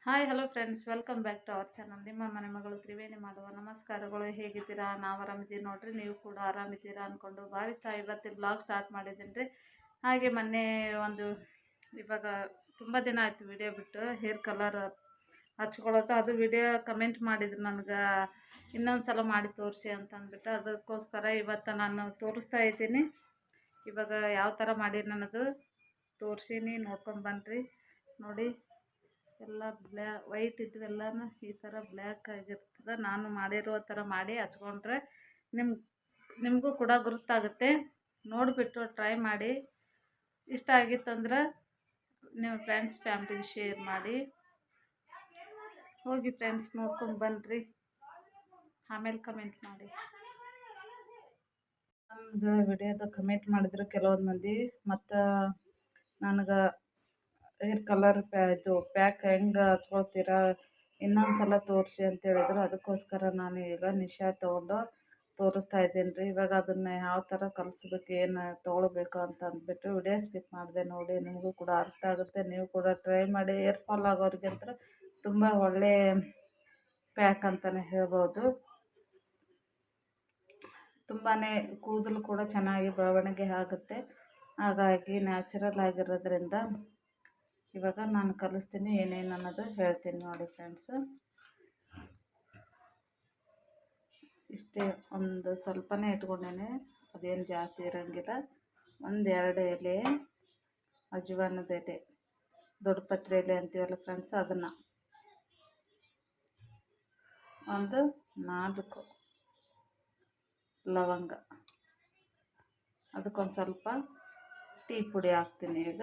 Hi hello friends, welcome back to our channel. ನಿಮ್ಮ ಮನೆ ಮಗಳು ತ್ರಿವೇಣಿ ಮಾಡುವ ನಮಸ್ಕಾರಗಳು. ಹೇಗಿದ್ದೀರಾ? ನಾವು ಆರಾಮಿದ್ದೀವಿ ನೋಡ್ರಿ. ನೀವು ಕೂಡ ಆರಾಮಿದ್ದೀರಾ ಅಂದ್ಕೊಂಡು ಭಾವಿಸ್ತಾ ಇವತ್ತಿನ ಬ್ಲಾಗ್ ಸ್ಟಾರ್ಟ್ ಮಾಡಿದ್ದೀನಿ ರೀ. ಹಾಗೆ ಮೊನ್ನೆ ಇವಾಗ ತುಂಬ ದಿನ ಆಯಿತು ವಿಡಿಯೋ ಬಿಟ್ಟು ಹೇರ್ ಕಲರ್ ಹಚ್ಕೊಳ್ಳೋದು. ಅದು ವಿಡಿಯೋ ಕಮೆಂಟ್ ಮಾಡಿದ್ರು ನನಗೆ, ಇನ್ನೊಂದು ಸಲ ಮಾಡಿ ತೋರಿಸಿ ಅಂತ ಅಂದ್ಬಿಟ್ಟು. ಅದಕ್ಕೋಸ್ಕರ ಇವತ್ತು ನಾನು ತೋರಿಸ್ತಾ ಇದ್ದೀನಿ. ಇವಾಗ ಯಾವ ಥರ ಮಾಡಿ ನನ್ನದು ತೋರಿಸೀನಿ, ನೋಡ್ಕೊಂಡು ಬನ್ನಿರಿ. ನೋಡಿ, ಎಲ್ಲ ವೈಟ್ ಇದ್ವೆಲ್ಲನೂ ಈ ಥರ ಬ್ಲ್ಯಾಕ್ ಆಗಿರ್ತದೆ. ನಾನು ಮಾಡಿರೋ ಥರ ಮಾಡಿ ಹಚ್ಕೊಂಡ್ರೆ ನಿಮಗೂ ಕೂಡ ಗುರುತಾಗುತ್ತೆ. ನೋಡಿಬಿಟ್ಟು ಟ್ರೈ ಮಾಡಿ. ಇಷ್ಟ ಆಗಿತ್ತಂದ್ರೆ ನಿಮ್ಮ ಫ್ರೆಂಡ್ಸ್ ಫ್ಯಾಮ್ಲಿಗೆ ಶೇರ್ ಮಾಡಿ. ಹೋಗಿ ಫ್ರೆಂಡ್ಸ್, ನೋಡ್ಕೊಂಡು ಬನ್ನಿರಿ, ಆಮೇಲೆ ಕಮೆಂಟ್ ಮಾಡಿ. ನಮ್ದು ವಿಡಿಯೋದ ಕಮೆಂಟ್ ಮಾಡಿದ್ರು ಕೆಲವೊಂದು ಮಂದಿ, ಮತ್ತು ನನಗೆ ಹೇರ್ ಕಲರ್ ಇದು ಪ್ಯಾಕ್ ಹೆಂಗೆ ಹಚ್ಕೊಳ್ತೀರಾ ಇನ್ನೊಂದು ಸಲ ತೋರಿಸಿ ಅಂತ ಹೇಳಿದ್ರು. ಅದಕ್ಕೋಸ್ಕರ ನಾನು ಈಗ ನಿಶಾ ತೊಗೊಂಡು ತೋರಿಸ್ತಾ ಇದ್ದೀನಿ ರೀ. ಇವಾಗ ಅದನ್ನು ಯಾವ ಥರ ಕಲಿಸ್ಬೇಕು, ಏನು ತೊಗೊಳ್ಬೇಕು ಅಂತ ಅಂದ್ಬಿಟ್ಟು ವಿಡಿಯೋ ಸ್ಕಿಪ್ ಮಾಡಿದೆ. ನೋಡಿ, ನಿಮಗೂ ಕೂಡ ಅರ್ಥ ಆಗುತ್ತೆ. ನೀವು ಕೂಡ ಟ್ರೈ ಮಾಡಿ. ಹೇರ್ ಫಾಲ್ ಆಗೋರಿಗಂತ ತುಂಬ ಒಳ್ಳೆ ಪ್ಯಾಕ್ ಅಂತಲೇ ಹೇಳ್ಬೋದು. ತುಂಬಾ ಕೂದಲು ಕೂಡ ಚೆನ್ನಾಗಿ ಬೆಳವಣಿಗೆ ಆಗುತ್ತೆ. ಹಾಗಾಗಿ ನ್ಯಾಚುರಲ್ ಆಗಿರೋದ್ರಿಂದ ಇವಾಗ ನಾನು ಕಲಿಸ್ತೀನಿ, ಏನೇನು ಅನ್ನೋದು ಹೇಳ್ತೀನಿ ನೋಡಿ ಫ್ರೆಂಡ್ಸು. ಇಷ್ಟೇ, ಒಂದು ಸ್ವಲ್ಪನೇ ಇಟ್ಕೊಂಡೇನೆ, ಅದೇನು ಜಾಸ್ತಿ ಇರೋಂಗಿಲ್ಲ. 1-2 ಎಲೆ ಅಜ್ವಾನದ ಎಲೆ, ದೊಡ್ಡ ಪತ್ರೆ ಎಲೆ ಅಂತೀವಲ್ಲ ಫ್ರೆಂಡ್ಸ್, ಅದನ್ನು ಒಂದು 4 ಲವಂಗ, ಅದಕ್ಕೊಂದು ಸ್ವಲ್ಪ ಟೀ ಪುಡಿ ಹಾಕ್ತೀನಿ. ಈಗ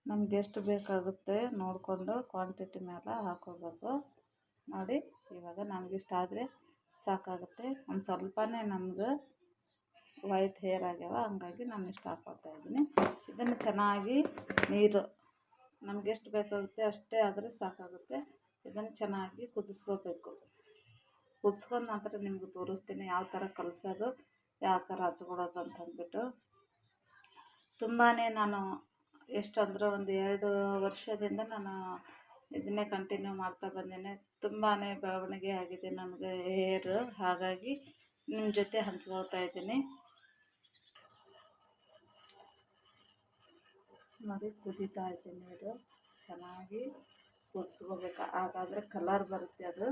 ನಮ್ಗೆ ಎಷ್ಟು ಬೇಕಾಗುತ್ತೆ ನೋಡಿಕೊಂಡು ಕ್ವಾಂಟಿಟಿ ಮೇಲೆ ಹಾಕೋಬೇಕು. ನೋಡಿ, ಇವಾಗ ನಮಗಿಷ್ಟ ಆದರೆ ಸಾಕಾಗುತ್ತೆ. ಒಂದು ಸ್ವಲ್ಪನೇ ನಮ್ಗೆ ವೈಟ್ ಹೇರ್ ಆಗ್ಯಾವ, ಹಂಗಾಗಿ ನಾನು ಇಷ್ಟು ಹಾಕ್ಕೊಳ್ತಾಯಿದ್ದೀನಿ. ಇದನ್ನು ಚೆನ್ನಾಗಿ ನೀರು ನಮ್ಗೆ ಎಷ್ಟು ಬೇಕಾಗುತ್ತೆ ಅಷ್ಟೇ ಆದರೆ ಸಾಕಾಗುತ್ತೆ. ಇದನ್ನು ಚೆನ್ನಾಗಿ ಕುದಿಸ್ಕೋಬೇಕು. ಕುದಿಸ್ಕೊಂಡು ನಂತರ ನಿಮ್ಗೆ ತೋರಿಸ್ತೀನಿ ಯಾವ ಥರ ಕಲಸೋದು, ಯಾವ ಥರ ಹಚ್ಕೊಳ್ಳೋದು ಅಂತಂದ್ಬಿಟ್ಟು. ತುಂಬಾ ನಾನು ಎಷ್ಟಂದ್ರೆ ಒಂದು 2 ವರ್ಷದಿಂದ ನಾನು ಇದನ್ನೇ ಕಂಟಿನ್ಯೂ ಮಾಡ್ತಾ ಬಂದೇನೆ. ತುಂಬಾ ಬೆಳವಣಿಗೆ ಆಗಿದೆ ನನಗೆ ಹೇರ್. ಹಾಗಾಗಿ ನಿಮ್ಮ ಜೊತೆ ಹಂಚ್ಕೊಳ್ತಾ ಇದ್ದೀನಿ. ನೋಡಿ, ಕುದೀತಾ ಇದೆ ನೀರು. ಚೆನ್ನಾಗಿ ಕುದಿಸ್ಕೋಬೇಕು, ಹಾಗಾದರೆ ಕಲರ್ ಬರುತ್ತೆ. ಅದು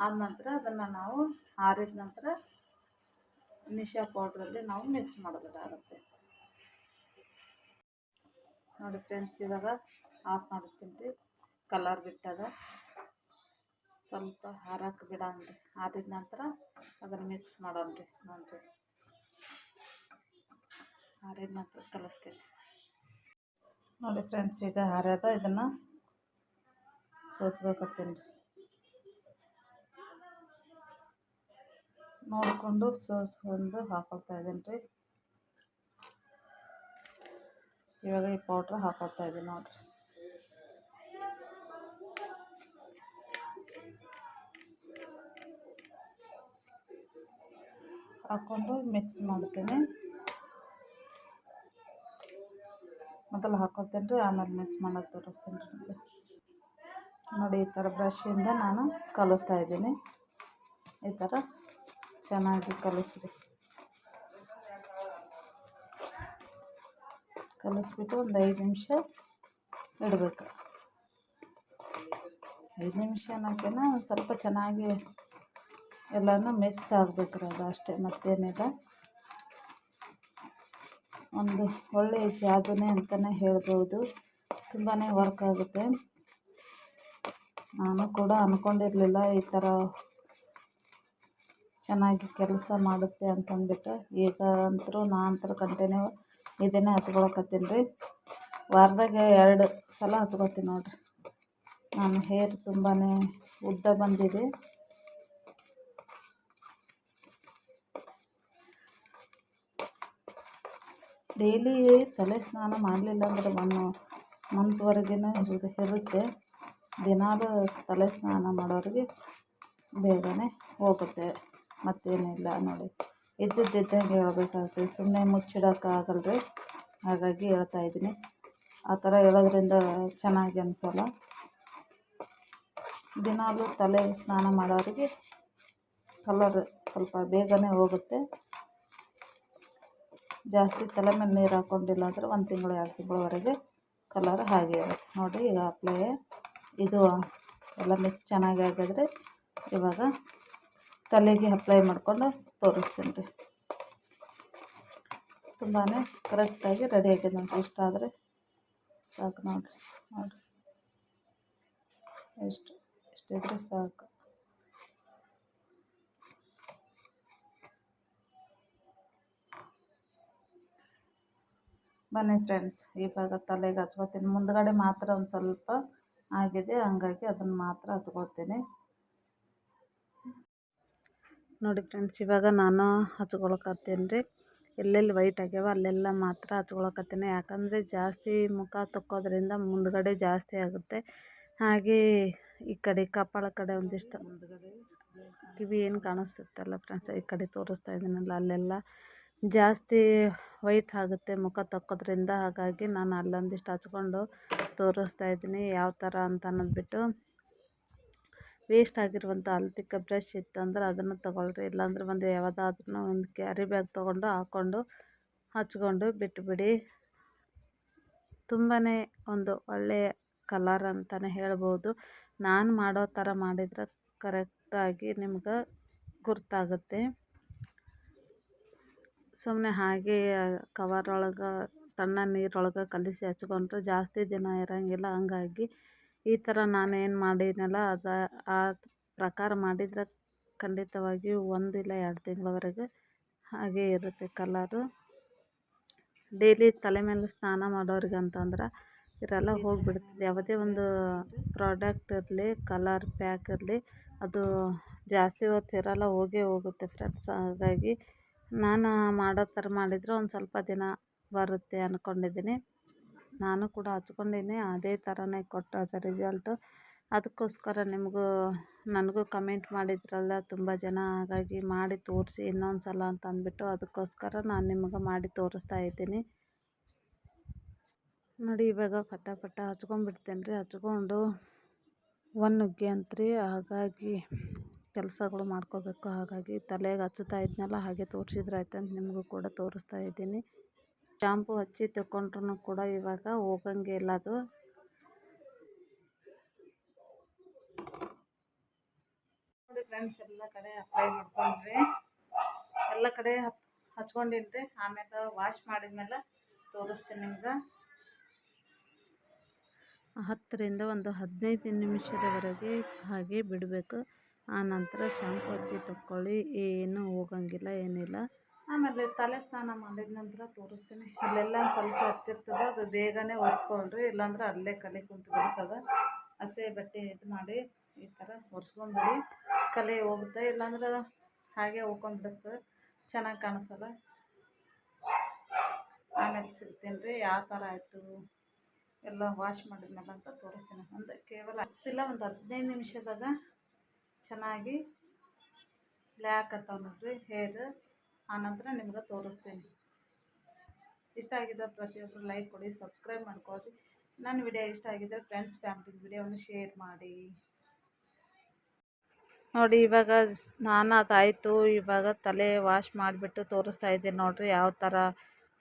ಆದ ನಂತರ ಅದನ್ನು ನಾವು ಆರಿದ ನಂತರ ನಿಶಾ ಪೌಡ್ರಲ್ಲಿ ನಾವು ಮಿಕ್ಸ್ ಮಾಡೋದಾಗುತ್ತೆ. ನೋಡಿ ಫ್ರೆಂಡ್ಸ್, ಇವಾಗ ಆಫ್ ಮಾಡಿಸ್ತೀನಿ ರೀ. ಕಲರ್ ಬಿಟ್ಟದ, ಸ್ವಲ್ಪ ಹಾರಕ್ಕೆ ಬಿಡೋಣ್ರಿ. ಆರಿದ ನಂತರ ಅದನ್ನು ಮಿಕ್ಸ್ ಮಾಡೋಣ್ರಿ. ನೋಡಿರಿ, ಆರಿದ ನಂತರ ಕಲಿಸ್ತೀನಿ. ನೋಡಿ ಫ್ರೆಂಡ್ಸ್, ಈಗ ಹಾರ್ಯದ, ಇದನ್ನು ಸೋಸ್ಬೇಕತ್ತೀನಿ ರೀ. ನೋಡಿಕೊಂಡು ಸೋಸ್ಕೊಂಡು ಹಾಕೊಳ್ತಾ ಇದ್ದೀನಿ ರೀ. ಇವಾಗ ಈ ಪೌಡ್ರ್ ಹಾಕೊಳ್ತಾ ಇದ್ದೀನಿ ನೋಡಿರಿ. ಹಾಕ್ಕೊಂಡು ಮಿಕ್ಸ್ ಮಾಡ್ತೀನಿ. ಮೊದಲು ಹಾಕ್ಕೊಳ್ತೀನಿ ರೀ, ಆಮೇಲೆ ಮಿಕ್ಸ್ ಮಾಡೋದು ತೋರಿಸ್ತೀನಿ ರೀ ನಿಮಗೆ. ನೋಡಿ, ಈ ಥರ ಬ್ರಷಿಂದ ನಾನು ಕಲಿಸ್ತಾ ಇದ್ದೀನಿ. ಈ ಥರ ಚೆನ್ನಾಗಿ ಕಲಿಸ್ರಿ. ಕಲಿಸ್ಬಿಟ್ಟು ಒಂದು 5 ನಿಮಿಷ ಇಡಬೇಕು. 5 ನಿಮಿಷ ಅನ್ನೋಕ್ಕಿಂತ ಒಂದು ಸ್ವಲ್ಪ ಚೆನ್ನಾಗಿ ಎಲ್ಲನೂ ಮಿಕ್ಸ್ ಆಗಬೇಕು ರೀ, ಅದು ಅಷ್ಟೇ, ಮತ್ತೇನಿಲ್ಲ. ಒಂದು ಒಳ್ಳೆಯ ಜಾದುನೇ ಅಂತಲೇ ಹೇಳ್ಬೋದು. ತುಂಬಾ ವರ್ಕ್ ಆಗುತ್ತೆ. ನಾನು ಕೂಡ ಅಂದ್ಕೊಂಡಿರಲಿಲ್ಲ ಈ ಥರ ಚೆನ್ನಾಗಿ ಕೆಲಸ ಮಾಡುತ್ತೆ ಅಂತಂದ್ಬಿಟ್ಟು. ಈಗ ಅಂತೂ ಕಂಟಿನ್ಯೂ ಇದನ್ನೇ ಹಚ್ಕೊಳಕತ್ತೀನಿ ರೀ. ವಾರದಾಗ 2 ಸಲ ಹಚ್ಕೊತೀನಿ ನೋಡಿರಿ. ನಾನು ಹೇರ್ ತುಂಬಾ ಉದ್ದ ಬಂದಿದೆ. ಡೈಲಿ ತಲೆ ಸ್ನಾನ ಮಾಡಲಿಲ್ಲ ಅಂದರೆ 1 ಮಂತ್ವರೆಗೂ ಇರುತ್ತೆ. ದಿನಾಲೂ ತಲೆ ಸ್ನಾನ ಮಾಡೋರಿಗೆ ಬೇಗನೆ ಹೋಗುತ್ತೆ, ಮತ್ತೇನಿಲ್ಲ. ನೋಡಿ, ಇದ್ದಿದ್ದಂಗೆ ಹೇಳ್ಬೇಕಾಗ್ತದೆ, ಸುಮ್ಮನೆ ಮುಚ್ಚಿಡೋಕ್ಕಾಗಲ್ಲ ರೀ. ಹಾಗಾಗಿ ಹೇಳ್ತಾ ಇದ್ದೀನಿ. ಆ ಥರ ಹೇಳೋದ್ರಿಂದ ಚೆನ್ನಾಗಿ ಅನಿಸಲ್ಲ. ದಿನಾಲೂ ತಲೆ ಸ್ನಾನ ಮಾಡೋರಿಗೆ ಕಲರ್ ಸ್ವಲ್ಪ ಬೇಗನೆ ಹೋಗುತ್ತೆ. ಜಾಸ್ತಿ ತಲೆ ಮೇಲೆ ನೀರು ಹಾಕ್ಕೊಂಡಿಲ್ಲ ಅಂದರೆ 1 ತಿಂಗಳು 2 ತಿಂಗಳವರೆಗೆ ಕಲರ್ ಹಾಗೆ ಇರುತ್ತೆ. ನೋಡಿ ಈಗ ಅಪ್ಲೈ ಇದು ಎಲ್ಲ ಮಿಕ್ಸ್ ಚೆನ್ನಾಗಿ ಆಗಿದ್ರೆ ಇವಾಗ ತಲೆಗೆ ಅಪ್ಲೈ ಮಾಡ್ಕೊಂಡು ತೋರಿಸ್ತೀನಿ ರೀ. ತುಂಬಾ ಕರೆಕ್ಟಾಗಿ ರೆಡಿ ಆಗಿದೆ ನೋಡಿ. ಇಷ್ಟ ಆದರೆ ಸಾಕು ನೋಡಿರಿ. ಇಷ್ಟಿದ್ರೆ ಸಾಕು. ಬನ್ನಿ ಫ್ರೆಂಡ್ಸ್, ಇವಾಗ ತಲೆಗೆ ಹಚ್ಕೋತೀನಿ. ಮುಂದ್ಗಡೆ ಮಾತ್ರ ಒಂದು ಸ್ವಲ್ಪ ಆಗಿದೆ, ಹಂಗಾಗಿ ಅದನ್ನು ಮಾತ್ರ ಹಚ್ಕೊಳ್ತೀನಿ ನೋಡಿ ಫ್ರೆಂಡ್ಸ್. ಇವಾಗ ನಾನು ಹಚ್ಕೊಳಕತ್ತೀನಿ ರೀ. ಎಲ್ಲೆಲ್ಲಿ ವೈಟ್ ಆಗ್ಯಾವ ಅಲ್ಲೆಲ್ಲ ಮಾತ್ರ ಹಚ್ಕೊಳಕತ್ತೀನಿ. ಯಾಕಂದರೆ ಜಾಸ್ತಿ ಮುಖ ತೊಕ್ಕೋದ್ರಿಂದ ಮುಂದ್ಗಡೆ ಜಾಸ್ತಿ ಆಗುತ್ತೆ. ಹಾಗೆ ಈ ಕಡೆ ಕಪಾಳ ಕಡೆ ಒಂದಿಷ್ಟು ಕಿವಿ ಏನು ಕಾಣಿಸ್ತಲ್ಲ ಫ್ರೆಂಡ್ಸ್, ಈ ಕಡೆ ತೋರಿಸ್ತಾ ಇದ್ದೀನಲ್ಲ ಅಲ್ಲೆಲ್ಲ ಜಾಸ್ತಿ ವೈಟ್ ಆಗುತ್ತೆ ಮುಖ ತೊಕ್ಕೋದ್ರಿಂದ. ಹಾಗಾಗಿ ನಾನು ಅಲ್ಲೊಂದಿಷ್ಟು ಹಚ್ಕೊಂಡು ತೋರಿಸ್ತಾ ಇದ್ದೀನಿ ಯಾವ ಥರ ಅಂತ ಅನ್ನೋದ್ಬಿಟ್ಟು. ವೇಸ್ಟ್ ಆಗಿರುವಂಥ ಅಲ್ತಿಕ್ಕ ಬ್ರಷ್ ಇತ್ತು ಅಂದ್ರೆ ಅದನ್ನು ತೊಗೊಳ್ರಿ. ಇಲ್ಲಾಂದ್ರೆ ಒಂದು ಯಾವುದಾದ್ರೂ ಒಂದು ಕ್ಯಾರಿ ಬ್ಯಾಗ್ ತೊಗೊಂಡು ಹಾಕ್ಕೊಂಡು ಹಚ್ಕೊಂಡು ಬಿಟ್ಟುಬಿಡಿ. ತುಂಬಾ ಒಂದು ಒಳ್ಳೆಯ ಕಲರ್ ಅಂತಲೇ ಹೇಳ್ಬೋದು. ನಾನು ಮಾಡೋ ಥರ ಮಾಡಿದರೆ ಕರೆಕ್ಟಾಗಿ ನಿಮ್ಗೆ ಗುರ್ತಾಗುತ್ತೆ. ಸುಮ್ಮನೆ ಹಾಗೆ ಕವರ್ ಒಳಗೆ ತಣ್ಣ ನೀರೊಳಗೆ ಕಲಿಸಿ ಹಚ್ಕೊಂಡ್ರೆ ಜಾಸ್ತಿ ದಿನ ಇರೋಂಗಿಲ್ಲ. ಹಂಗಾಗಿ ಈ ಥರ ನಾನೇನು ಮಾಡಿದ್ನಲ್ಲ ಆ ಪ್ರಕಾರ ಮಾಡಿದರೆ ಖಂಡಿತವಾಗಿಯೂ 1 ಇಲ್ಲ 2 ತಿಂಗಳವರೆಗೆ ಹಾಗೇ ಇರುತ್ತೆ ಕಲರು. ಡೈಲಿ ತಲೆ ಮೇಲೆ ಸ್ನಾನ ಮಾಡೋರಿಗೆ ಅಂತಂದ್ರೆ ಇರೆಲ್ಲ ಹೋಗಿಬಿಡ್ತದೆ. ಯಾವುದೇ ಒಂದು ಪ್ರಾಡಕ್ಟ್ ಇರಲಿ, ಕಲರ್ ಪ್ಯಾಕ್ ಇರಲಿ, ಅದು ಜಾಸ್ತಿ ಹೊತ್ತು ಇರೋಲ್ಲ, ಹೋಗೇ ಹೋಗುತ್ತೆ ಫ್ರೆಂಡ್ಸ್. ಹಾಗಾಗಿ ನಾನು ಮಾಡೋ ಥರ ಮಾಡಿದರೆ ಒಂದು ಸ್ವಲ್ಪ ದಿನ ಬರುತ್ತೆ ಅಂದ್ಕೊಂಡಿದ್ದೀನಿ. ನಾನು ಕೂಡ ಹಚ್ಕೊಂಡೀನಿ, ಅದೇ ಥರನೇ ಕೊಟ್ಟದ ರಿಸಲ್ಟು. ಅದಕ್ಕೋಸ್ಕರ ನನಗೂ ಕಮೆಂಟ್ ಮಾಡಿದ್ರಲ್ಲ ತುಂಬ ಜನ. ಹಾಗಾಗಿ ಮಾಡಿ ತೋರಿಸಿ ಇನ್ನೊಂದು ಸಲ ಅಂತ ಅಂದ್ಬಿಟ್ಟು ಅದಕ್ಕೋಸ್ಕರ ನಾನು ನಿಮಗೆ ಮಾಡಿ ತೋರಿಸ್ತಾ ಇದ್ದೀನಿ ನೋಡಿ. ಇವಾಗ ಪಟ ಹಚ್ಕೊಂಡ್ಬಿಡ್ತೇನೆ ರೀ. ಹಚ್ಕೊಂಡು ನುಗ್ಗೆ ಅಂತ್ರಿ. ಹಾಗಾಗಿ ಕೆಲಸಗಳು ಮಾಡ್ಕೋಬೇಕು. ಹಾಗಾಗಿ ತಲೆಗೆ ಹಚ್ಚುತ್ತಾ ಇದ್ನಲ್ಲ, ಹಾಗೆ ತೋರಿಸಿದ್ರೆ ಆಯ್ತು ಅಂತ ನಿಮಗೂ ಕೂಡ ತೋರಿಸ್ತಾ ಇದ್ದೀನಿ. ಶಾಂಪು ಹಚ್ಚಿ ತಗೊಂಡ್ರೂ ಕೂಡ ಇವಾಗ ಹೋಗಂಗೆ ಇಲ್ಲ ಅದು. ನೋಡಿ ಫ್ರೆಂಡ್ಸ್, ಎಲ್ಲ ಕಡೆ ಅಪ್ಲೈ ಮಾಡ್ಕೊಂಡ್ರಿ, ಎಲ್ಲ ಕಡೆ ಹಚ್ಕೊಂಡಿನ್ರಿ. ಆಮೇಲೆ ವಾಶ್ ಮಾಡಿದ್ಮೇಲೆ ತೋರಿಸ್ತೀನಿ ನಿಮ್ಗೆ. 10 ರಿಂದ ಒಂದು 15 ನಿಮಿಷದವರೆಗೆ ಹಾಗೆ ಬಿಡಬೇಕು. ಆನಂತರ ಶಾಂಪು ಹಚ್ಚಿ ತಕ್ಕೊಳ್ಳಿ, ಏನೂ ಹೋಗಂಗಿಲ್ಲ, ಏನಿಲ್ಲ. ಆಮೇಲೆ ತಲೆ ಸ್ನಾನ ಮಾಡಿದ ನಂತರ ತೋರಿಸ್ತೀನಿ. ಅಲ್ಲೆಲ್ಲ ಸ್ವಲ್ಪ ಹತ್ತಿರ್ತದೆ, ಅದು ಬೇಗನೆ ಒರೆಸ್ಕೊಳ್ರಿ. ಇಲ್ಲಾಂದ್ರೆ ಅಲ್ಲೇ ಕಲೆ ಕುಂತು ಬಿಡ್ತದೆ. ಹಸೆ ಬಟ್ಟೆ ಇದು ಮಾಡಿ ಈ ಥರ ಒರೆಸ್ಕೊಂಡ್ಬಿಡಿ, ಕಲೆ ಹೋಗುತ್ತೆ. ಇಲ್ಲಾಂದ್ರೆ ಹಾಗೆ ಹೋಗ್ಕೊಂಡ್ಬಿಡುತ್ತೆ, ಚೆನ್ನಾಗಿ ಕಾಣಿಸಲ್ಲ. ಆಮೇಲೆ ಸಿಗ್ತೀನಿ ರೀ ಯಾವ ಥರ ಆಯಿತು ಎಲ್ಲ ವಾಶ್ ಮಾಡಿದ್ಮೇಲೆ ಅಂತ ತೋರಿಸ್ತೀನಿ. ಕೇವಲ 10 ಇಲ್ಲ ಒಂದು 15 ನಿಮಿಷದಾಗ ಚೆನ್ನಾಗಿ ಬ್ಲ್ಯಾಕ್ ಆಗ್ತಾವೆ ನೋಡ್ರಿ ಹೇರ್. ಆನಂತರ ನಿಮ್ಗೆ ತೋರಿಸ್ತೀನಿ. ಇಷ್ಟ ಆಗಿದ್ದರೆ ಪ್ರತಿಯೊಬ್ಬರು ಲೈಕ್ ಕೊಡಿ, ಸಬ್ಸ್ಕ್ರೈಬ್ ಮಾಡ್ಕೊಳ್ಳಿ. ನನ್ನ ವಿಡಿಯೋ ಇಷ್ಟ ಆಗಿದ್ದರೆ ಫ್ರೆಂಡ್ಸ್ ಫ್ಯಾಮಿಲಿ ವಿಡಿಯೋವನ್ನು ಶೇರ್ ಮಾಡಿ ನೋಡಿ. ಇವಾಗ ಸ್ನಾನ ಅದಾಯಿತು. ಇವಾಗ ತಲೆ ವಾಶ್ ಮಾಡಿಬಿಟ್ಟು ತೋರಿಸ್ತಾ ಇದ್ದೀನಿ ನೋಡಿರಿ ಯಾವ ಥರ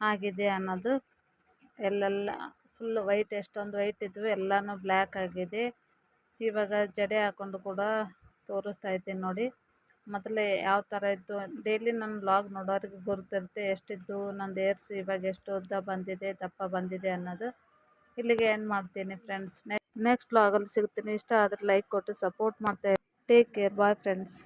ಆಗಿದೆ ಅನ್ನೋದು. ಎಲ್ಲೆಲ್ಲ ಫುಲ್ ವೈಟ್, ಎಷ್ಟೊಂದು ವೈಟ್ ಇದ್ವು ಎಲ್ಲನೂ ಬ್ಲ್ಯಾಕ್ ಆಗಿದೆ. ಇವಾಗ ಜಡೆ ಹಾಕ್ಕೊಂಡು ಕೂಡ ತೋರಿಸ್ತಾ ಇದ್ದೀನಿ ನೋಡಿ. ಮೊದಲೇ ಯಾವ ಥರ ಇತ್ತು, ಡೈಲಿ ನನ್ನ ವ್ಲಾಗ್ ನೋಡೋರಿಗೆ ಗುರುತಿರುತ್ತೆ ಎಷ್ಟಿದ್ದು ನಂದು ಏರ್ಸ್ ಇವಾಗ ಎಷ್ಟು ಉದ್ದ ಬಂದಿದೆ, ದಪ್ಪ ಬಂದಿದೆ ಅನ್ನೋದು. ಇಲ್ಲಿಗೆ ಏನು ಮಾಡ್ತೀನಿ ಫ್ರೆಂಡ್ಸ್, ನೆಕ್ಸ್ಟ್ ವ್ಲಾಗಲ್ಲಿ ಸಿಗ್ತೀನಿ. ಇಷ್ಟ ಆದರೆ ಲೈಕ್ ಕೊಟ್ಟು ಸಪೋರ್ಟ್ ಮಾಡ್ತಾ. Take care, bye friends.